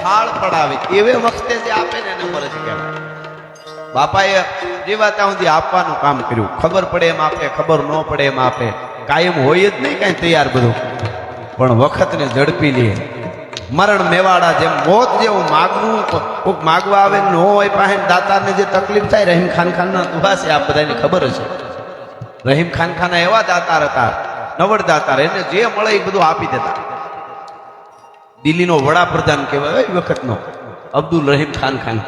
ફાળ પડાવે એવે વખતે જે આપે ને એને ફરજ કહેવાય. બાપાએ જેવા ત્યાં સુધી આપવાનું કામ કર્યું. ખબર પડે એમ આપે, ખબર ન પડે એમ આપે. કાયમ હોય જ નહીં કાંઈ તૈયાર બધું, પણ વખતને ઝડપી લે. મરણ મેવાડા જેમ મોત જેવું માગવું, કોઈક માગવા આવે ન હોય પાસે દાતારને જે તકલીફ થાય. રહીમ ખાનના દુહા છે, આ બધાને ખબર છે. રહીમ ખાનના એવા દાતાર હતા, નવડ દાતાર, એને જે મળે એ બધું આપી દેતા. દિલ્હીનો વડાપ્રધાન કહેવાય એ વખતનો અબ્દુલ રહીમ ખાન,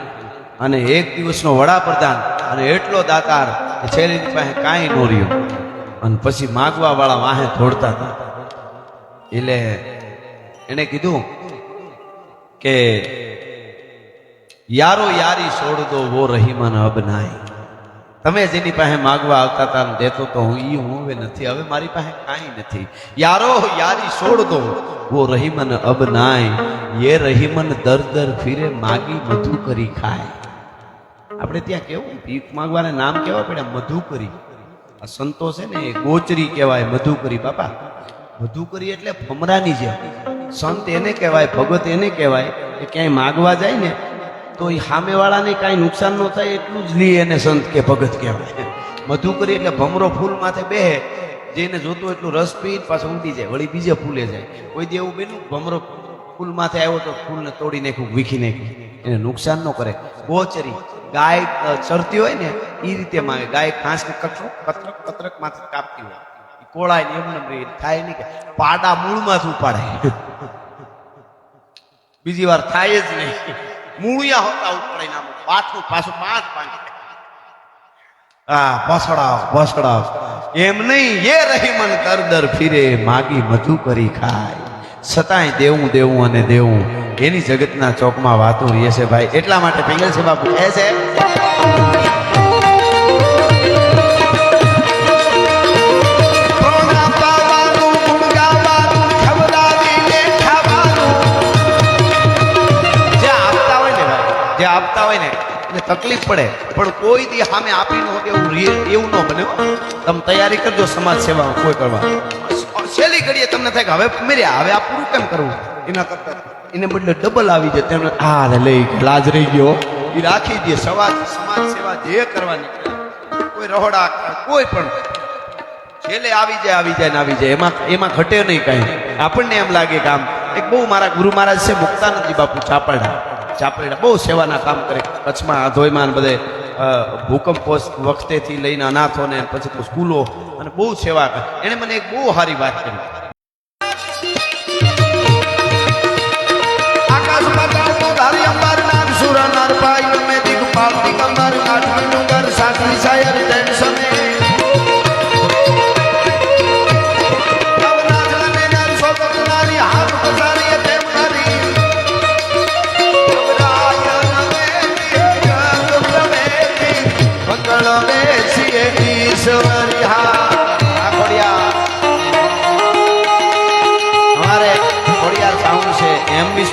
અને એક દિવસનો વડાપ્રધાન, અને એટલો દાતાર કે છેલ્લીની પાસે કાંઈ ન રહ્યું. અને પછી માગવા વાળા વાહે દોડતા હતા. એટલે એને કીધું કે યારો યારી છોડ દો વો રહીમન અબ નાઈ. તમે જેની પાસે માગવા આવતા હતા દેતો તો હું હવે નથી, હવે મારી પાસે કાંઈ નથી. યારો યારી છોડ દો વો રહીમન અબ નાઈ, યે રહીમન દર દર ફિરે માગી મધુ કરી ખાય. આપણે ત્યાં કેવું ભીખ માંગવાને નામ કેવા પડ્યા? મધુકરી. આ સંતો છે ને એ ગોચરી કહેવાય, મધુકરી. બાપા મધુકરી એટલે ભમરાની જેમ. સંત એને કહેવાય, ભગત એને કહેવાય કે ક્યાંય માગવા જાય ને તો એ સામેવાળાને કાંઈ નુકસાન ન થાય એટલું જ લે એને સંત કે ભગત કહેવાય. મધુકરી એટલે ભમરો ફૂલ માથે બેહે, જેને જોતું એટલું રસ પી પાછું ઉડી જાય, વળી બીજે ફૂલે જાય. કોઈ દી એવું બન્યું ભમરો ફૂલ માથે આવ્યો તો ફૂલને તોડી નાખ્યું, વીખી નાખ્યું, એને નુકસાન ન કરે. ગોચરી ગાય ચરતી હોય ને એ રીતે માંગે. ગાય ઘાસને કતરક કતરક માથે કાપતી હોય, કોળાય ને એમને થાય નહીં કે પાડા મૂળમાંથી ઉપાડે. બીજી વાર થાય જ નહીં. મૂળિયા હોતા ઉપાડે નામ પાછું પાછું પાંચ પાંચ. ભસડાવ એમ નહીં. એ રહીમન કર દર ફિરે માગી મધુ કરી ખાય. છતાંય દેવું દેવું અને દેવું, એની જગતના ચોકમાં વાતો રહે છે ભાઈ. એટલા માટે પિંગલ છે બાપુ કહે છે જે આપતા હોય ને એને તકલીફ પડે, પણ કોઈ દી સામે આપી ન હોય એવું ન બને. તમે તૈયારી કરજો સમાજ સેવામાં કોઈ કરવા. છેલ્લી ઘડીએ તમને થાય કે હવે મેર્યા, હવે આ પૂરું કેમ કરવું? એના કરતા એને બદલે ડબલ આવી જાય. તેમને આ લઈ લાજ રહી ગયો એ રાખી દે. સમાજ સેવા જે કરવાની, કોઈ રહોડા કોઈ પણ છેલ્લે આવી જાય ને આવી જાય. એમાં ઘટે નહીં કાંઈ. આપણને એમ લાગે કે આમ એક બહુ મારા ગુરુ મહારાજ છે મુક્તાનંદજી બાપુ ચાપરડા બહુ સેવાના કામ કરે. કચ્છમાં આધોઈમાં બધે ભૂકંપ વખતેથી લઈને અનાથોને પછી તો સ્કૂલો અને બહુ સેવા કરે. એણે મને એક બહુ સારી વાત કરી. આકાશ પાતાળ તો ધારી અંબાર નામ સુર નર પાય મે દિગપાલ દિગંબર કાઠી ડુંગર સાગરી સાયર ટેન્શન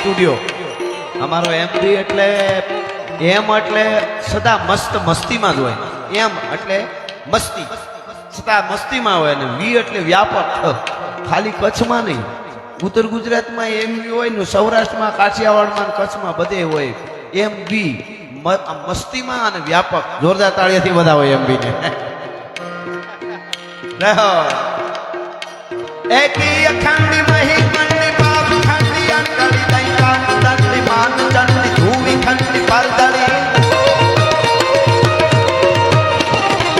સ્ટુડિયો અમારો એમડી એટલે એમ એટલે સદા મસ્તીમાં જ હોય. એમ એટલે મસ્તી, સદા મસ્તીમાં હોય. અને વી એટલે વ્યાપક, ખાલી કચ્છમાં નહીં, ઉત્તર ગુજરાતમાં એમ હોય ને, સૌરાષ્ટ્રમાં, કાઠિયાવાડમાં, કચ્છમાં બધે હોય. એમ બી મસ્તીમાં અને વ્યાપક. જોરદાર તાળીઓથી બધા હોય એમ બી ને. એકી અખંડી મહી મંડી બાપ ખંડી અંડળી દૈકાન દંડી માન દંડી ધૂવી ખંડી પરદળી.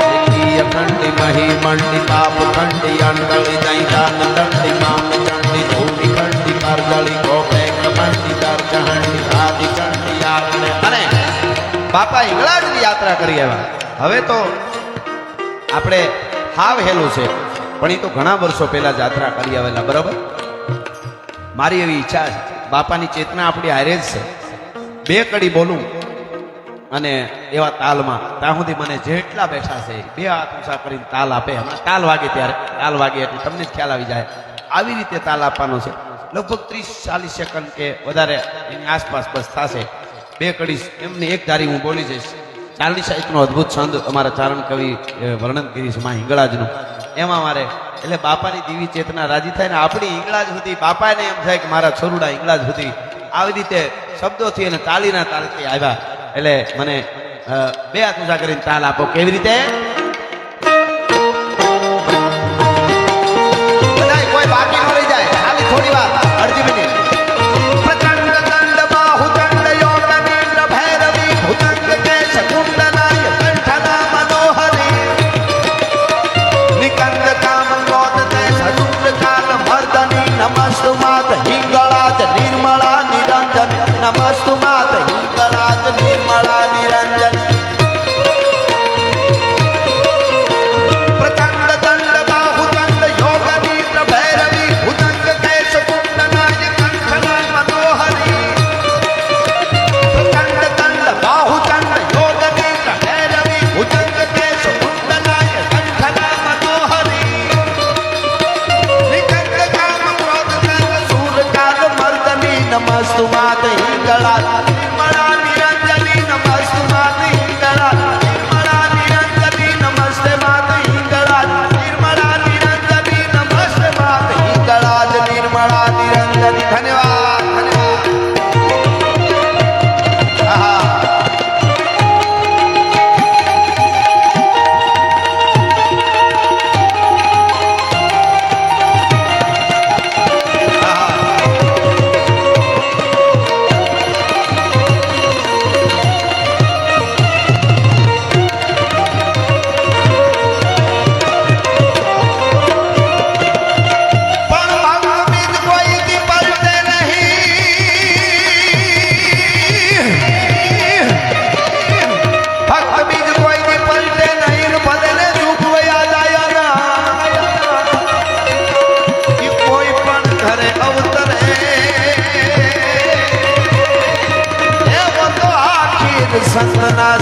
એકી અખંડી મહી મંડી બાપ ખંડી અંડળી દૈકાન દંડી માન દંડી ધૂવી ખંડી પરદળી. ગોપે કમંડી દર ચહંડી આદિ ચંડી આગળ. અને બાપા હિંગળાજની યાત્રા કરી આવ્યા. હવે તો આપણે હાવ હેલું છે, પણ એ તો ઘણા વર્ષો પહેલા યાત્રા કરી આવેલા. બરાબર. મારી એવી ઈચ્છા છે, બાપાની ચેતના આપણી હારે જ છે. બે કડી બોલું અને એવા તાલમાં ત્યાં સુધી મને જેટલા બેઠા છે બે હાથ ઊંચા કરીને તાલ આપે. હમણાં તાલ વાગે ત્યારે તાલ વાગે એટલે તમને જ ખ્યાલ આવી જાય. આવી રીતે તાલ આપવાનો છે. લગભગ 30-40 સેકન્ડ કે વધારે એની આસપાસ બસ થશે. બે કડી એમની એક ધારી હું બોલી જઈશ. 40 સાહિત્યનો અદભુત છંદ અમારા ચારણ કવિ વર્ણન કરી છે માં હિંગળાજનું. એમાં મારે એટલે બાપાની દિવ્ય ચેતના રાજી થાય ને આપણી હિંગળાજ સુધી બાપાને એમ થાય કે મારા છોરુડા હિંગળાજ સુધી આવી રીતે શબ્દોથી અને તાલીના તાલથી આવ્યા એટલે મને બે હાથ ઊંચા કરીને તાલ આપો કેવી રીતે બધાય કોઈ બાકી ન રહી જાય ખાલી થોડી વાર અડધી મિનિટ પ્રચંડ દંડ બાહુ દંડ યોગ નીંદ્ર ભૈરવી ભુજંગ કેશ કુંડનાય કંઠના મનોહરી નિકંદ કામ ક્રોધ તે સદુંડ કાલ મર્દની નમસ્તુ માત હિંગળાજ નિર્મળા નિરંજન નમસ્તુ માત હિંગળાજ નિર્મળા નિરંજન પ્રચંડ દંડ બાહુ દંડ યોગ નીંદ્ર ભૈરવી ભુજંગ કેશ કુંડનાય કંઠના મનોહરી પ્રચંડ દંડ બાહુ દંડ યોગ નીંદ્ર ભૈરવી ભુજંગ કેશ કુંડનાય કંઠના મનોહરી નિકંદ કામ ક્રોધ કાલ સૂર કાલ મર્દની નમસ્તુ માત હિંગળા નિર્મળા નિરંજની નમસ્તુ માત હિંગળા નિર્મળા નિરંજની નમસ્તે માત હિંગળા નિર્મળા નિરંજની નમસ્તે માત હિંગળા નિર્મળા નિરંજની ધન્યવાદ ધન્યવાદ આહા સંતના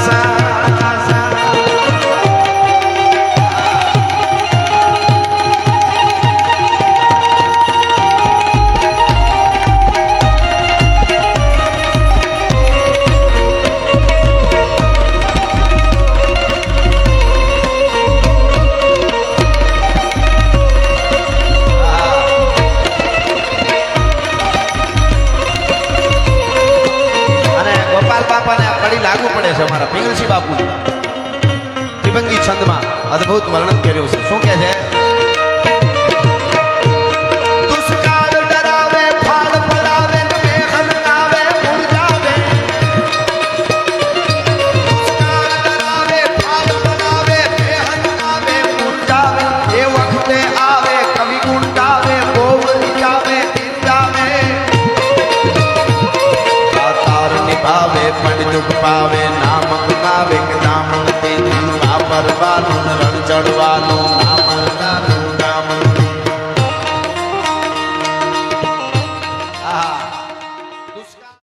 લાગુ પડે છે અમારા પિંગલસિંહ બાપુ ત્રિભંગી છંદમાં અદ્ભુત વર્ણન કર્યું છે શું કહે છે દુષ્કાળ ડરાવે ફાળ પડાવે મેઘન આવે મુરઝાવે દુષ્કાળ ડરાવે ફાળ પડાવે મેઘન આવે મુરઝાવે એ વખતે આવે કવિ ગુંડાવે બોવલી જાવે જાવે તાર નિભાવે પણ દુઃખ પાવે નામ ગુનાવે કે નામ તે વાપરવાનું રણ ચડવાનું